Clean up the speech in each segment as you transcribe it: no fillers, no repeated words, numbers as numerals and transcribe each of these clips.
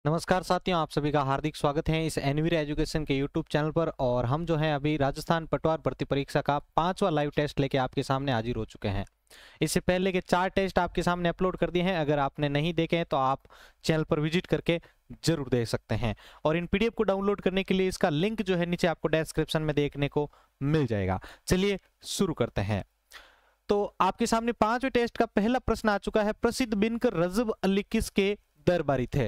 नमस्कार साथियों, आप सभी का हार्दिक स्वागत है इस एनवीर एजुकेशन के यूट्यूब चैनल पर। और हम जो है अभी राजस्थान पटवार भर्ती परीक्षा का 5वां लाइव टेस्ट लेके आपके सामने हाजिर हो चुके हैं। इससे पहले के 4 टेस्ट आपके सामने अपलोड कर दिए हैं। अगर आपने नहीं देखे हैं तो आप चैनल पर विजिट करके जरूर देख सकते हैं। और इन पीडीएफ को डाउनलोड करने के लिए इसका लिंक जो है नीचे आपको डिस्क्रिप्शन में देखने को मिल जाएगा। चलिए शुरू करते हैं। तो आपके सामने 5वें टेस्ट का पहला प्रश्न आ चुका है। प्रसिद्ध बिनकर रजब अली किसके दरबारी थे?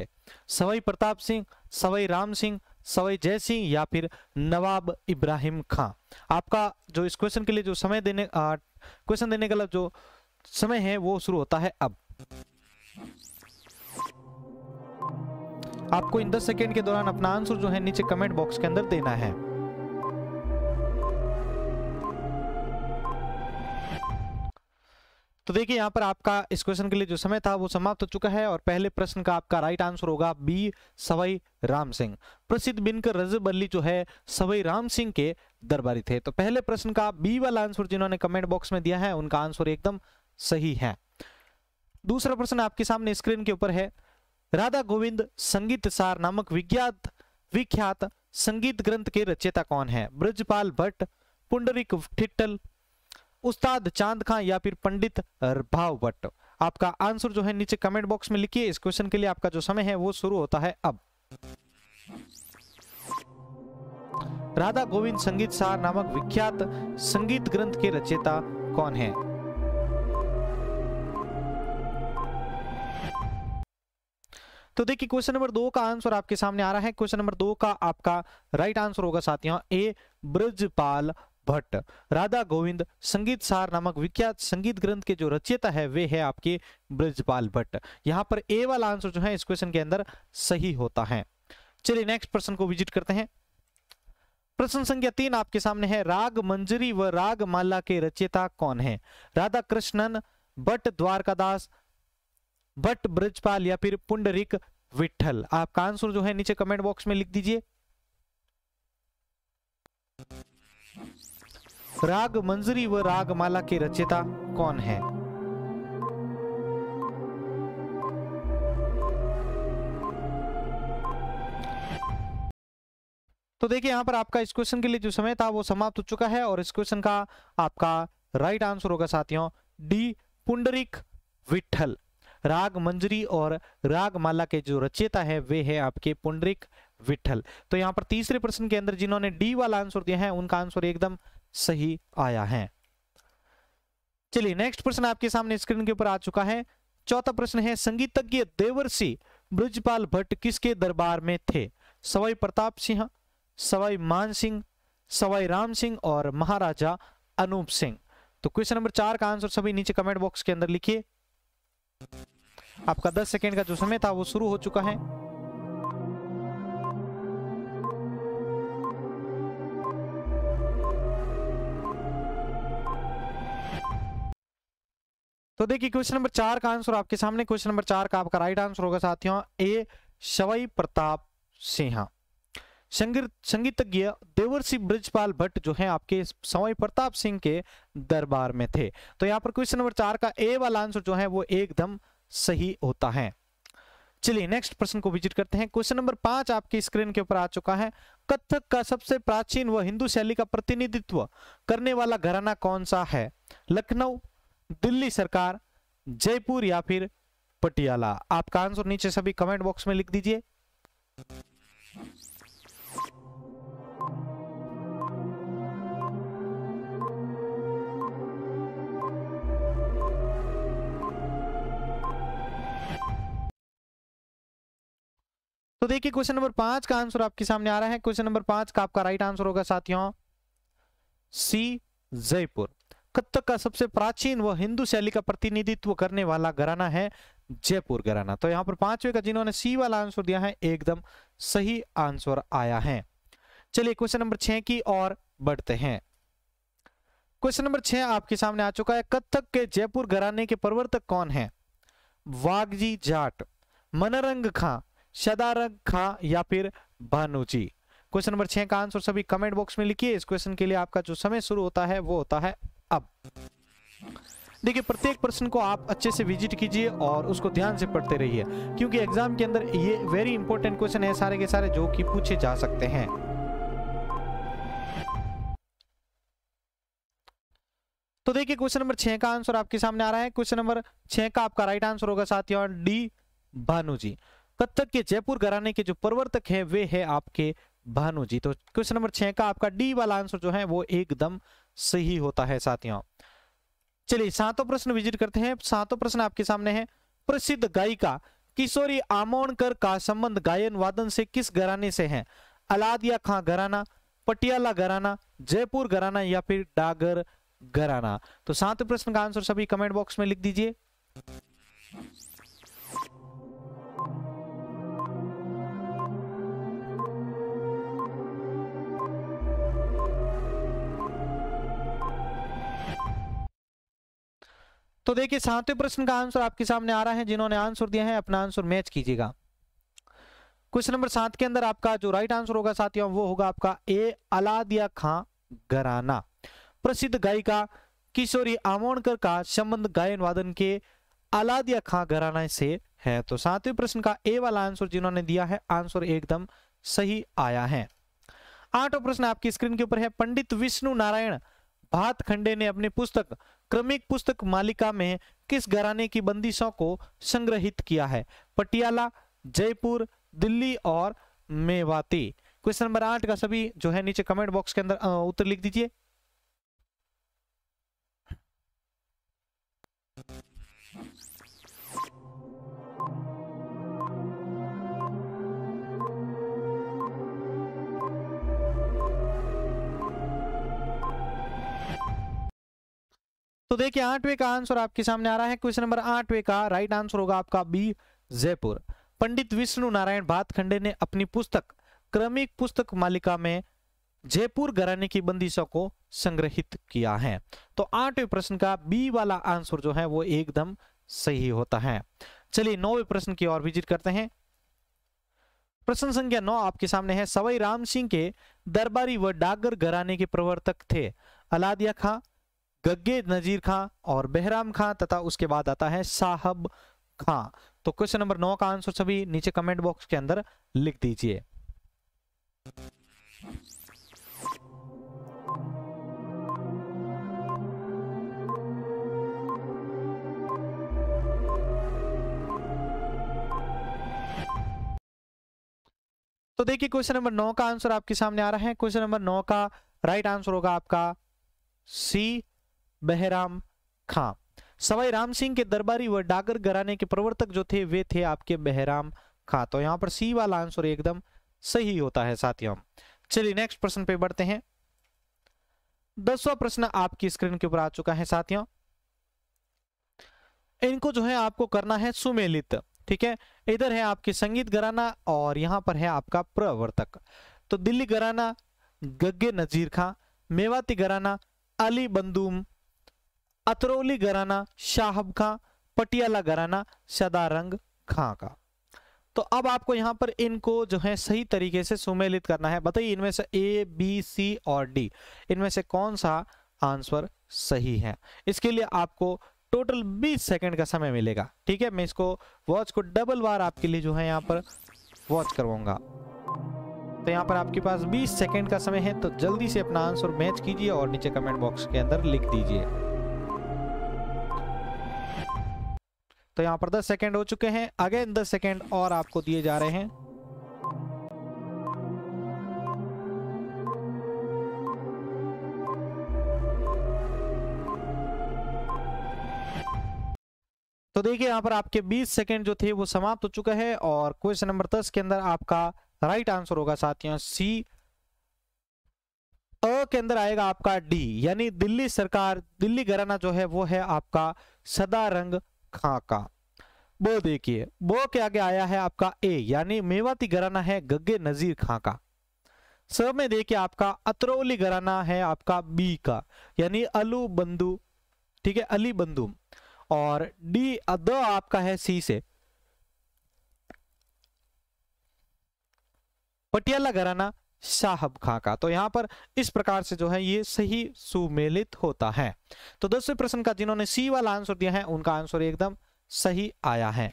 सवाई प्रताप सिंह, सवाई राम सिंह, सवाई जय सिंह या फिर नवाब इब्राहिम खां। आपका जो इस क्वेश्चन के लिए जो समय देने क्वेश्चन देने का जो समय है वो शुरू होता है अब। आपको इन 10 सेकेंड के दौरान अपना आंसर जो है नीचे कमेंट बॉक्स के अंदर देना है। तो देखिए यहाँ पर आपका इस क्वेश्चन के लिए जो समय था वो समाप्त हो चुका है। और पहले प्रश्न का आपका राइट आंसर होगा बी, सवाई राम सिंह। प्रसिद्ध बिनकर रजब अली जो है सवाई राम सिंह के दरबारी थे। तो पहले प्रश्न का बी वाला आंसर जिन्होंने कमेंट बॉक्स में दिया है उनका आंसर एकदम सही है। दूसरा प्रश्न आपके सामने स्क्रीन के ऊपर है। राधा गोविंद संगीत सार नामक विख्यात संगीत ग्रंथ के रचयिता कौन है? ब्रजपाल भट्ट, पुंडरीक ठिट्ठल, उस्ताद चांद खां या फिर पंडित भाव भट्ट। आपका आंसर जो है नीचे कमेंट बॉक्स में लिखिए। इस क्वेश्चन के लिए आपका जो समय है वो शुरू होता है अब। राधा गोविंद संगीत सार नामक विख्यात संगीत ग्रंथ के रचयिता कौन है? तो देखिए क्वेश्चन नंबर 2 का आंसर आपके सामने आ रहा है। क्वेश्चन नंबर 2 का आपका राइट आंसर होगा साथियों ए, ब्रजपाल भट्ट। राधा गोविंद संगीत सार नामक विख्यात संगीत ग्रंथ के जो रचयिता है वे है आपके ब्रजपाल भट्ट। यहां पर ए वाला आंसर जो है इस क्वेश्चन के अंदर सही होता है। चलिए नेक्स्ट प्रश्न को विजिट करते हैं। प्रश्न संख्या 3 आपके सामने है। राग मंजरी व राग माला के रचयिता कौन है? राधा कृष्णन, भट्ट द्वारकादास, भट्ट ब्रजपाल या फिर पुंडरीक विठल। आपका आंसर जो है नीचे कमेंट बॉक्स में लिख दीजिए। राग मंजरी व राग माला के रचयिता कौन है? तो देखिए यहां पर आपका इस क्वेश्चन के लिए जो समय था वो समाप्त हो चुका है। और इस क्वेश्चन का आपका राइट आंसर होगा साथियों डी, पुंडरीक विठल। राग मंजरी और राग माला के जो रचयिता है वे है आपके पुंडरीक विठल। तो यहां पर तीसरे प्रश्न के अंदर जिन्होंने डी वाला आंसर दिया है उनका आंसर एकदम सही आया है। चलिए नेक्स्ट प्रश्न आपके सामने स्क्रीन के ऊपर आ चुका है। चौथा प्रश्न है। संगीतज्ञ देवर्षि ब्रजपाल भट्ट किसके दरबार में थे? सवाई प्रताप सिंह, सवाई मान सिंह, सवाई राम सिंह और महाराजा अनूप सिंह। तो क्वेश्चन नंबर 4 का आंसर सभी नीचे कमेंट बॉक्स के अंदर लिखिए। आपका 10 सेकेंड का जो समय था वो शुरू हो चुका है। तो देखिए क्वेश्चन नंबर 4 का आंसर आपके सामने। क्वेश्चन नंबर 4 का आपका राइट आंसर होगा साथियों ए, सवाई प्रताप सिंह। संगीतज्ञ देवर्षि ब्रजपाल भट्ट जो है आपके सवाई प्रताप सिंह के दरबार में थे। तो यहाँ पर क्वेश्चन नंबर 4 का ए वाला आंसर जो है वो एकदम सही होता है। चलिए नेक्स्ट प्रश्न को विजिट करते हैं। क्वेश्चन नंबर 5 आपकी स्क्रीन के ऊपर आ चुका है। कथक का सबसे प्राचीन व हिंदू शैली का प्रतिनिधित्व करने वाला घराना कौन सा है? लखनऊ, दिल्ली सरकार, जयपुर या फिर पटियाला। आपका आंसर नीचे सभी कमेंट बॉक्स में लिख दीजिए। तो देखिए क्वेश्चन नंबर 5 का आंसर आपके सामने आ रहा है। क्वेश्चन नंबर 5 का आपका राइट आंसर होगा साथियों सी, जयपुर। कथक का सबसे प्राचीन व हिंदू शैली का प्रतिनिधित्व करने वाला घराना है जयपुर घराना। तो यहां पर 5वें का जिन्होंने सी वाला आंसर दिया है एकदम सही आंसर आया है। चलिए क्वेश्चन नंबर 6 की ओर बढ़ते हैं। क्वेश्चन नंबर 6 आपके सामने आ चुका है। कथक के जयपुर घराने के प्रवर्तक कौन है? वागजी जाट, मनरंग खां, सदारंग खां या फिर भानुजी। क्वेश्चन नंबर 6 का आंसर सभी कमेंट बॉक्स में लिखिए। इस क्वेश्चन के लिए आपका जो समय शुरू होता है वो होता है अब। देखिए प्रत्येक प्रश्न को आप अच्छे से विजिट कीजिए और उसको ध्यान से पढ़ते रहिए, क्योंकि एग्जाम के अंदर ये वेरी इंपॉर्टेंट क्वेश्चन है सारे के सारे, जो कि पूछे जा सकते हैं। तो देखिए क्वेश्चन नंबर 6 का आंसर आपके सामने आ रहा है। क्वेश्चन नंबर 6 का आपका राइट आंसर होगा साथियों डी, भानु जी। कथक के जयपुर घराने के जो प्रवर्तक है वे है आपके भानु जी। तो क्वेश्चन नंबर 6 का आपका डी वाला आंसर जो है वो एकदम सही होता है साथियों। चलिए 7वां प्रश्न विजिट करते हैं। 7वां प्रश्न आपके सामने है, प्रसिद्ध गायिका किशोरी आमोणकर का संबंध गायन वादन से किस घराने से है? अलादिया खां घराना, पटियाला घराना, जयपुर घराना या फिर डागर घराना? तो 7वें प्रश्न का आंसर सभी कमेंट बॉक्स में लिख दीजिए। तो देखिए 7वें प्रश्न का आंसर आपके सामने आ रहा है। जिन्होंने आंसर दिया है अपना आंसर मैच कीजिएगा। क्वेश्चन नंबर 7 के अंदर आपका जो राइट आंसर होगा साथियों वो होगा आपका ए, अलादिया खां घराना। प्रसिद्ध गायिका किशोरी आमोणकर का संबंध गायन वादन के अलादिया खां घराना से है। तो 7वें प्रश्न का ए वाला आंसर जिन्होंने दिया है आंसर एकदम सही आया है। 8वां प्रश्न आपकी स्क्रीन के ऊपर है, पंडित विष्णु नारायण भातखंडे ने अपनी पुस्तक क्रमिक पुस्तक मालिका में किस घराने की बंदिशों को संग्रहित किया है? पटियाला, जयपुर, दिल्ली और मेवाती। क्वेश्चन नंबर 8 का सभी जो है नीचे कमेंट बॉक्स के अंदर उत्तर लिख दीजिए। तो देखिए 8वें का आंसर आपके सामने आ रहा है। क्वेश्चन नंबर 8वें का राइट आंसर होगा आपका बी, जयपुर। पंडित विष्णु नारायण भातखंडे ने अपनी पुस्तक क्रमिक पुस्तक मालिका में जयपुर घराने की बंदिशों को संग्रहित किया है। तो 8वें प्रश्न का बी वाला आंसर जो है वो एकदम सही होता है। चलिए 9वें प्रश्न की ओर विजिट करते हैं। प्रश्न संख्या 9 आपके सामने है, सवाई राम सिंह के दरबारी व डागर घराने के प्रवर्तक थे अलादिया खां, गग्गे नजीर खां और बहराम खां तथा उसके बाद आता है साहब खां। तो क्वेश्चन नंबर 9 का आंसर सभी नीचे कमेंट बॉक्स के अंदर लिख दीजिए। तो देखिए क्वेश्चन नंबर 9 का आंसर आपके सामने आ रहा है। क्वेश्चन नंबर 9 का राइट आंसर होगा आपका सी, बहराम खां। सवाई राम सिंह के दरबारी व डागर घराने के प्रवर्तक जो थे वे थे आपके बहराम खां। तो यहां पर सी वाला आंसर एकदम सही होता है साथियों। चलिए नेक्स्ट प्रश्न पे बढ़ते हैं। 10वां प्रश्न आपकी स्क्रीन के ऊपर आ चुका है साथियों। इनको जो है आपको करना है सुमेलित, ठीक है। इधर है आपके संगीत घराना और यहां पर है आपका प्रवर्तक। तो दिल्ली घराना गग्गे नजीर खां, मेवाती घराना अली बंदूम, अतरौली घराना शाहब खां, पटियाला घराना सदारंग खां का। तो अब आपको यहां पर इनको जो है सही तरीके से सुमेलित करना है। बताइए इनमें से ए, बी, सी और डी इनमें से कौन सा आंसर सही है? इसके लिए आपको टोटल 20 सेकंड का समय मिलेगा, ठीक है। मैं इसको वॉच को डबल बार आपके लिए जो है यहाँ पर वॉच करवाऊंगा। तो यहाँ पर आपके पास 20 सेकंड का समय है, तो जल्दी से अपना आंसर मैच कीजिए और नीचे कमेंट बॉक्स के अंदर लिख दीजिए। तो यहाँ पर 10 सेकंड हो चुके हैं, अगेन 10 सेकंड और आपको दिए जा रहे हैं। तो देखिए यहाँ पर आपके 20 सेकंड जो थे वो समाप्त हो चुका है और क्वेश्चन नंबर 10 के अंदर आपका राइट आंसर होगा साथियों सी। अ के अंदर आएगा आपका डी, यानी दिल्ली सरकार, दिल्ली घराना जो है वो है आपका सदारंग खां का। वो देखिए वो के आगे आया है आपका ए, यानी मेवाती घराना है गग्गे नजीर खां का। स में देखिए आपका अतरौली घराना है आपका बी का, यानी अलू बंधु, ठीक है, अली बंधु। और डी द आपका है सी से, पटियाला घराना साहब खां का। तो यहाँ पर इस प्रकार से जो है ये सही सुमेलित होता है। तो 10वें प्रश्न का जिन्होंने सी वाला आंसर दिया है उनका आंसर एकदम सही आया है।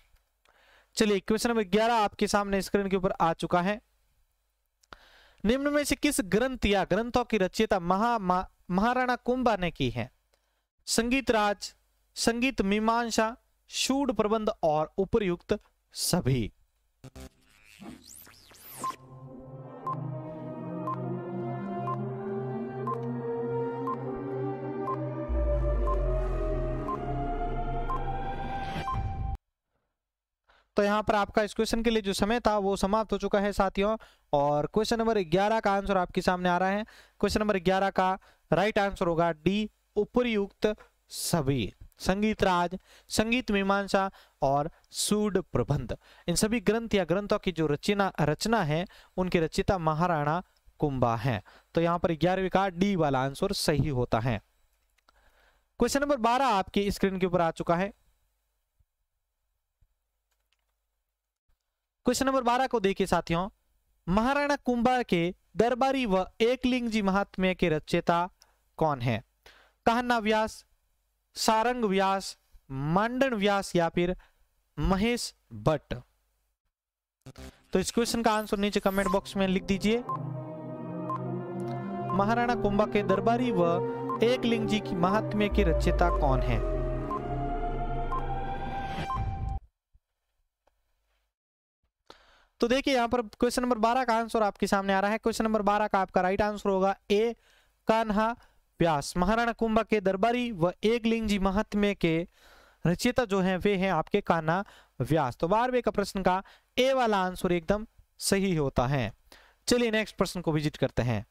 चलिए क्वेश्चन नंबर 11 आपके सामने स्क्रीन के ऊपर आ चुका है। निम्न में से किस ग्रंथ या ग्रंथों की रचयिता महाराणा कुंभा ने की है? संगीत राज, संगीत मीमांसा, शूड प्रबंध और उपर्युक्त सभी। तो यहां पर आपका इस क्वेश्चन के लिए जो समय था वो समाप्त हो चुका है साथियों, और क्वेश्चन नंबर 11 का आंसर आपके सामने आ रहा है। क्वेश्चन नंबर 11 का राइट आंसर होगा डी, उपर्युक्त सभी। संगीत राज, संगीत मीमांसा और सूड प्रबंध, इन सभी ग्रंथ या ग्रंथों की जो रचना है उनके रचयिता महाराणा कुंभा है। तो यहां पर 11वीं का डी वाला आंसर सही होता है। क्वेश्चन नंबर 12 आपकी स्क्रीन के ऊपर आ चुका है। क्वेश्चन नंबर 12 को देखिए साथियों। महाराणा कुंभा के दरबारी व एकलिंगजी महात्म्य के रचयिता कौन है? कहना व्यास, सारंग व्यास, मांडन व्यास या फिर महेश भट्ट। तो इस क्वेश्चन का आंसर नीचे कमेंट बॉक्स में लिख दीजिए। महाराणा कुंभा के दरबारी व एकलिंगजी की महात्म्य की रचयिता कौन है? तो देखिए यहां पर क्वेश्चन नंबर 12 का आंसर आपके सामने आ रहा है। क्वेश्चन नंबर 12 का आपका राइट आंसर होगा ए, कान्हा व्यास। महाराणा कुंभा के दरबारी व एकलिंगजी महात्म्य के रचयिता जो हैं वे हैं आपके कान्हा व्यास। तो 12वें का प्रश्न का ए वाला आंसर एकदम सही होता है। चलिए नेक्स्ट प्रश्न को विजिट करते हैं।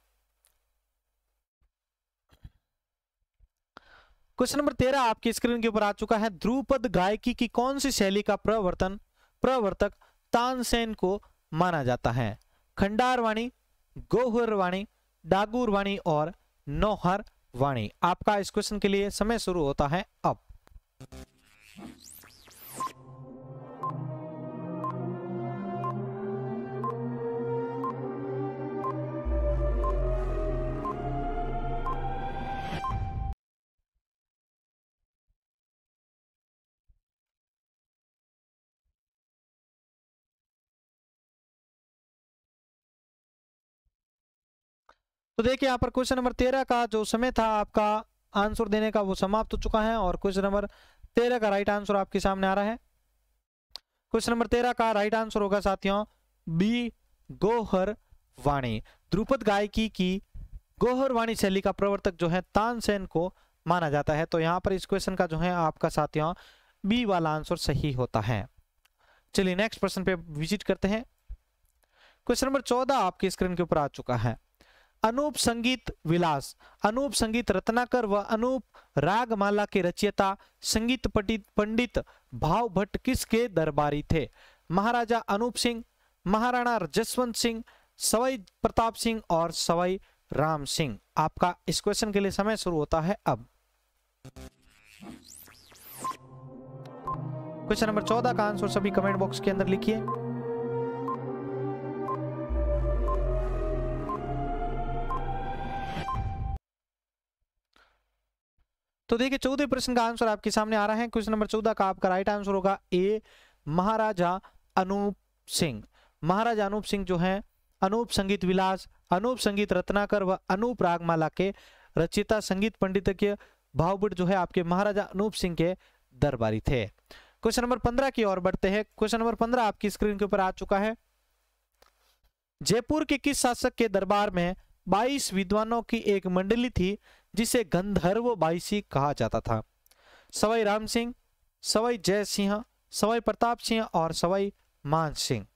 क्वेश्चन नंबर 13 आपकी स्क्रीन के ऊपर आ चुका है। ध्रुपद गायकी की कौन सी शैली का प्रवर्तक तानसेन को माना जाता है? खंडार वाणी, गोहर वाणी, डागुर वाणी और नौहर वाणी। आपका इस क्वेश्चन के लिए समय शुरू होता है अब। तो देखिए यहाँ पर क्वेश्चन नंबर 13 का जो समय था आपका आंसर देने का वो समाप्त हो चुका है, और क्वेश्चन नंबर 13 का राइट आंसर आपके सामने आ रहा है। क्वेश्चन नंबर 13 का राइट आंसर होगा साथियों बी, गोहर वाणी। ध्रुपद गायकी की गोहर वाणी शैली का प्रवर्तक जो है तानसेन को माना जाता है। तो यहाँ पर इस क्वेश्चन का जो है आपका साथियों बी वाला आंसर सही होता है। चलिए नेक्स्ट प्रश्न पे विजिट करते हैं। क्वेश्चन नंबर 14 आपकी स्क्रीन के ऊपर आ चुका है। अनूप संगीत विलास, अनूप संगीत रत्नाकर व अनूप रागमाला के रचयिता संगीत पंडित भाव भट्ट किसके दरबारी थे? महाराजा अनूप सिंह, महाराणा जसवंत सिंह, सवाई प्रताप सिंह और सवाई राम सिंह। आपका इस क्वेश्चन के लिए समय शुरू होता है अब। क्वेश्चन नंबर 14 का आंसर सभी कमेंट बॉक्स के अंदर लिखिए। तो देखिए 14वें प्रश्न का आंसर आपके सामने आ रहा है। क्वेश्चन नंबर 14 का आपका राइट आंसर होगा ए, महाराजा अनूप सिंह। महाराजा अनूप सिंह जो हैं अनूप संगीत विलास, अनूप संगीत रत्नाकर व अनूप रागमाला के रचयिता संगीत पंडित के भावभट्ट जो है आपके महाराजा अनूप सिंह के दरबारी थे। क्वेश्चन नंबर 15 की ओर बढ़ते हैं। क्वेश्चन नंबर 15 आपकी स्क्रीन के ऊपर आ चुका है। जयपुर के किस शासक के दरबार में 22 विद्वानों की एक मंडली थी जिसे गंधर्व 22 कहा जाता था? सवाई राम सिंह, सवाई जय सिंह, सवाई प्रताप सिंह और सवाई मान सिंह।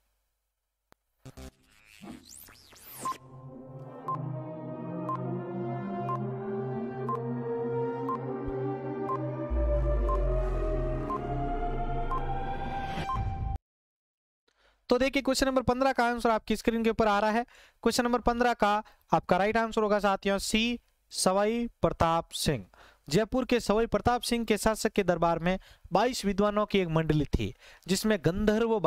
तो देखिए क्वेश्चन नंबर 15 का आंसर आपकी स्क्रीन के ऊपर आ रहा है। क्वेश्चन नंबर 15 का आपका राइट आंसर होगा साथियों सी, सवाई प्रताप सिंह। जयपुर के सवाई प्रताप सिंह के शासक के दरबार में 22 विद्वानों की एक मंडली थी जिसे गंधर्व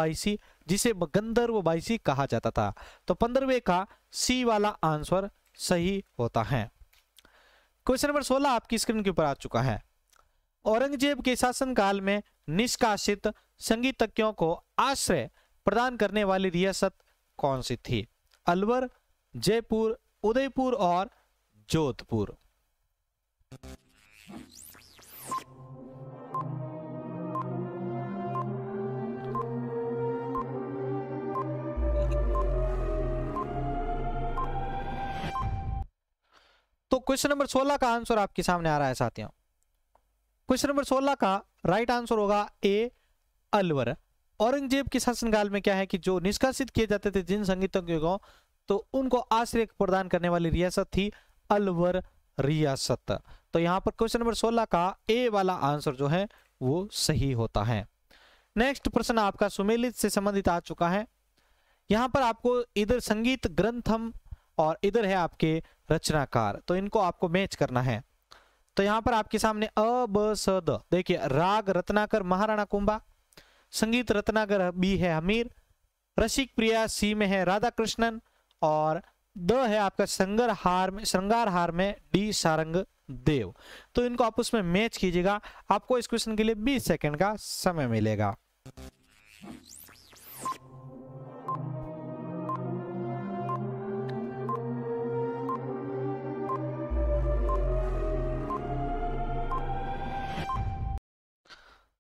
बाईसी कहा जाता था। तो 15वें का सी वाला आंसर सही होता है। क्वेश्चन नंबर 16 आपकी स्क्रीन के ऊपर आ चुका है। औरंगजेब के शासनकाल में निष्कासित संगीतज्ञों को आश्रय प्रदान करने वाली रियासत कौन सी थी? अलवर, जयपुर, उदयपुर और जोधपुर। तो क्वेश्चन नंबर 16 का आंसर आपके सामने आ रहा है साथियों। क्वेश्चन नंबर 16 का राइट आंसर होगा ए, अलवर। औरंगजेब के शासनकाल में क्या है कि जो निष्कासित किए जाते थे जिन संगीतज्ञों को, तो उनको आश्रय प्रदान करने वाली रियासत थी अलवर रियासत। तो यहां पर क्वेश्चन नंबर 16 का ए वाला आंसर जो है वो सही होता है। नेक्स्ट प्रश्न आपका सुमेलित से संबंधित आ चुका है। यहां पर आपको इधर संगीत ग्रंथम और इधर है आपके रचनाकार, तो इनको आपको मैच करना है। तो यहां पर आपके सामने अ ब स द, देखिए राग रत्नाकर महाराणा कुंभा, संगीत रत्नाकर बी है हमीर, रसिक प्रिया सी में है राधा कृष्णन और द है आपका श्रृंगार हार में डी सारंग देव। तो इनको आपस में मैच कीजिएगा। आपको इस क्वेश्चन के लिए 20 सेकंड का समय मिलेगा।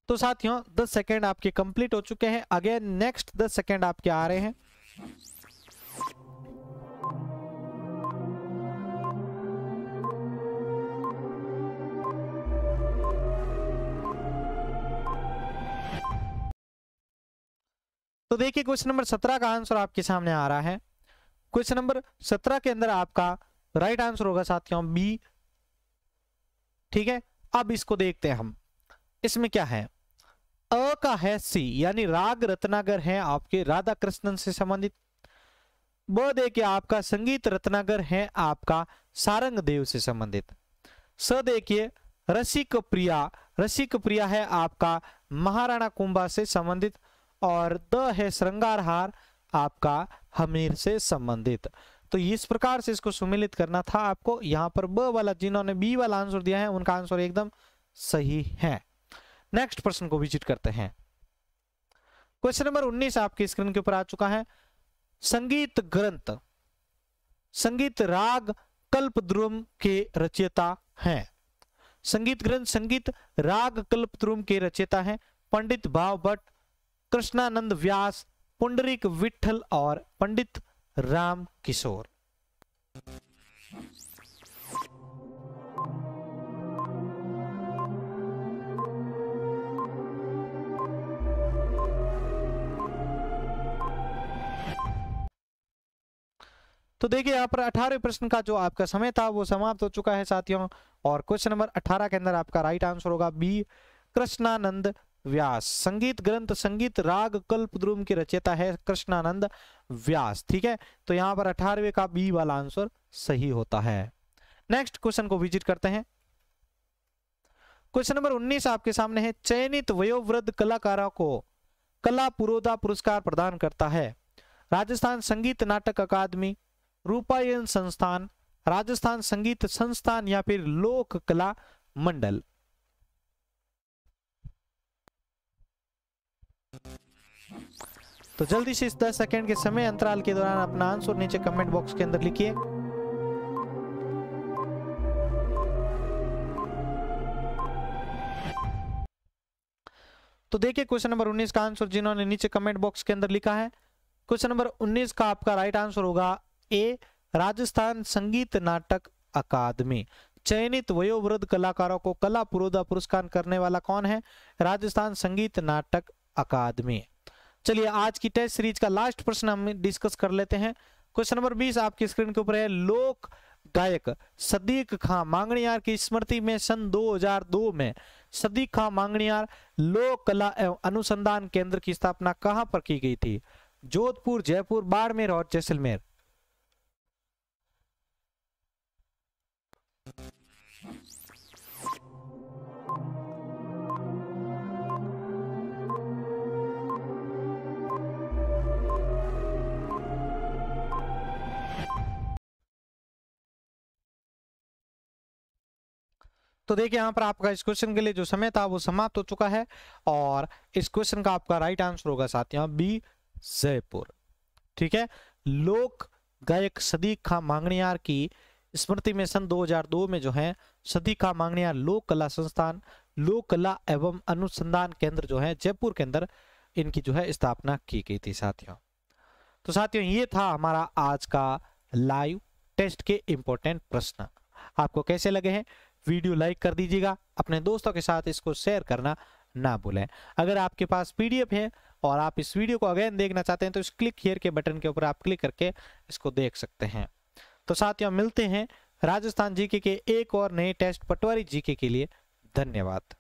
तो साथियों 10 सेकंड आपके कंप्लीट हो चुके हैं। अगेन नेक्स्ट 10 सेकंड आपके आ रहे हैं। तो देखिए क्वेश्चन नंबर 17 का आंसर आपके सामने आ रहा है। क्वेश्चन नंबर 17 के अंदर आपका राइट आंसर होगा साथियों बी। ठीक है, अब इसको देखते हैं हम। इसमें क्या है, अ का है सी यानी राग रत्नाकर है आपके राधा कृष्णन से संबंधित। ब देखिए आपका संगीत रत्नाकर है आपका सारंग देव से संबंधित। स देखिए रसिक प्रिया है आपका महाराणा कुंभा से संबंधित और द है श्रृंगार हार आपका हमीर से संबंधित। तो इस प्रकार से इसको सुमेलित करना था आपको। यहां पर ब वाला जिन्होंने बी वाला आंसर दिया है उनका आंसर एकदम सही है। नेक्स्ट प्रश्न को विजिट करते हैं। क्वेश्चन नंबर 19 आपकी स्क्रीन के ऊपर आ चुका है। संगीत ग्रंथ संगीत राग कल्पद्रुम के रचयिता हैं। संगीत ग्रंथ संगीत राग कल्पद्रुम के रचयिता हैं पंडित भाव भट्ट, कृष्णानंद व्यास, पुंडरीक विठल और पंडित राम किशोर। तो देखिए यहाँ पर 18वें प्रश्न का जो आपका समय था वो समाप्त हो चुका है साथियों। और क्वेश्चन नंबर 18 के अंदर आपका राइट आंसर होगा बी, कृष्णानंद व्यास। संगीत ग्रंथ संगीत राग कल्पद्रुम के रचयिता है कृष्णानंद व्यास। ठीक है, तो यहाँ पर 18वें का बी वाला आंसर सही होता है। नेक्स्ट क्वेश्चन को विजिट करते हैं। क्वेश्चन नंबर 19 आपके सामने है। चयनित वयोवृद्ध कलाकारों को कला पुरोधा पुरस्कार प्रदान करता है राजस्थान संगीत नाटक अकादमी, रूपायन संस्थान, राजस्थान संगीत संस्थान या फिर लोक कला मंडल। तो जल्दी से इस 10 सेकंड के समय अंतराल के दौरान अपना आंसर नीचे कमेंट बॉक्स के अंदर लिखिए। तो देखिए क्वेश्चन नंबर 19 का आंसर जिन्होंने नीचे कमेंट बॉक्स के अंदर लिखा है, क्वेश्चन नंबर 19 का आपका राइट आंसर होगा ए, राजस्थान संगीत नाटक अकादमी। चयनित वयोवृद्ध कलाकारों को कला पुरोधा पुरस्कार करने वाला कौन है? राजस्थान संगीत नाटक अकादमी। चलिए आज की टेस्ट सीरीज का लास्ट प्रश्न हम डिस्कस कर लेते हैं। क्वेश्चन नंबर 20 आपकी स्क्रीन के ऊपर है। लोक गायक सदीक खां मांगणियार की स्मृति में सन 2002 में सदीक खां मांगणियार लोक कला एवं अनुसंधान केंद्र की स्थापना कहां पर की गई थी? जोधपुर, जयपुर, बाड़मेर और जैसलमेर। तो देखिए यहाँ पर आपका इस क्वेश्चन के लिए जो समय था वो समाप्त हो चुका है और इस क्वेश्चन का आपका राइट आंसर होगा साथियों बी जयपुर। ठीक है, लोक गायक सदीक खां मांगणियार की स्मृति में सन 2002 में जो है सदीक खां मांगणियार लोक कला संस्थान, लोक कला एवं अनुसंधान केंद्र जो है जयपुर के अंदर इनकी जो है स्थापना की गई थी साथियों। तो साथियों ये था हमारा आज का लाइव टेस्ट के इंपॉर्टेंट प्रश्न। आपको कैसे लगे हैं? वीडियो लाइक कर दीजिएगा, अपने दोस्तों के साथ इसको शेयर करना ना भूलें। अगर आपके पास पीडीएफ है और आप इस वीडियो को अगेन देखना चाहते हैं तो इस क्लिक हियर के बटन के ऊपर आप क्लिक करके इसको देख सकते हैं। तो साथियों मिलते हैं राजस्थान जीके के एक और नए टेस्ट पटवारी जीके के लिए। धन्यवाद।